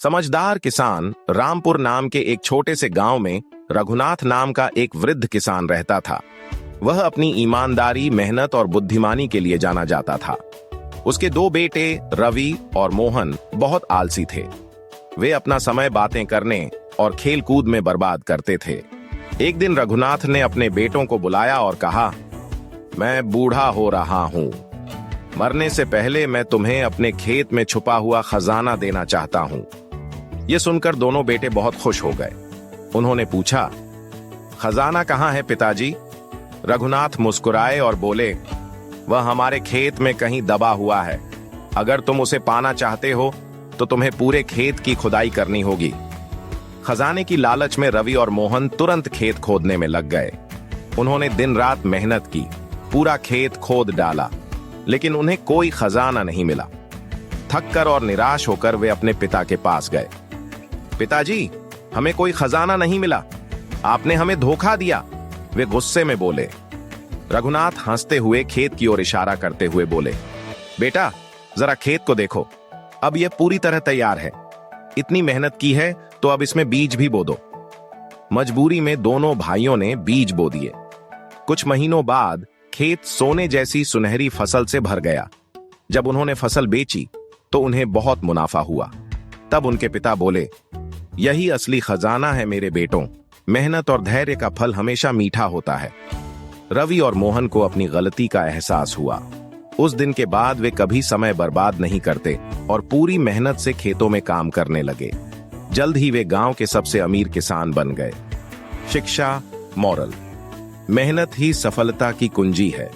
समझदार किसान रामपुर नाम के एक छोटे से गांव में रघुनाथ नाम का एक वृद्ध किसान रहता था। वह अपनी ईमानदारी, मेहनत और बुद्धिमानी के लिए जाना जाता था। उसके दो बेटे रवि और मोहन बहुत आलसी थे। वे अपना समय बातें करने और खेल कूद में बर्बाद करते थे। एक दिन रघुनाथ ने अपने बेटों को बुलाया और कहा, मैं बूढ़ा हो रहा हूं। मरने से पहले मैं तुम्हें अपने खेत में छुपा हुआ खजाना देना चाहता हूं। यह सुनकर दोनों बेटे बहुत खुश हो गए। उन्होंने पूछा, खजाना कहाँ है पिताजी? रघुनाथ मुस्कुराए और बोले, वह हमारे खेत में कहीं दबा हुआ है। अगर तुम उसे पाना चाहते हो तो तुम्हें पूरे खेत की खुदाई करनी होगी। खजाने की लालच में रवि और मोहन तुरंत खेत खोदने में लग गए। उन्होंने दिन रात मेहनत की, पूरा खेत खोद डाला, लेकिन उन्हें कोई खजाना नहीं मिला। थककर और निराश होकर वे अपने पिता के पास गए। पिताजी, हमें कोई खजाना नहीं मिला, आपने हमें धोखा दिया, वे गुस्से में बोले। रघुनाथ हंसते हुए खेत की ओर इशारा करते हुए बोले, बेटा जरा खेत को देखो, अब यह पूरी तरह तैयार है। इतनी मेहनत की है तो अब इसमें बीज भी बो दो। मजबूरी में दोनों भाइयों ने बीज बो दिए। कुछ महीनों बाद खेत सोने जैसी सुनहरी फसल से भर गया। जब उन्होंने फसल बेची तो उन्हें बहुत मुनाफा हुआ। तब उनके पिता बोले, यही असली खजाना है मेरे बेटों, मेहनत और धैर्य का फल हमेशा मीठा होता है। रवि और मोहन को अपनी गलती का एहसास हुआ। उस दिन के बाद वे कभी समय बर्बाद नहीं करते और पूरी मेहनत से खेतों में काम करने लगे। जल्द ही वे गांव के सबसे अमीर किसान बन गए। शिक्षा, मॉरल, मेहनत ही सफलता की कुंजी है।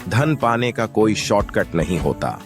धन पाने का कोई शॉर्टकट नहीं होता।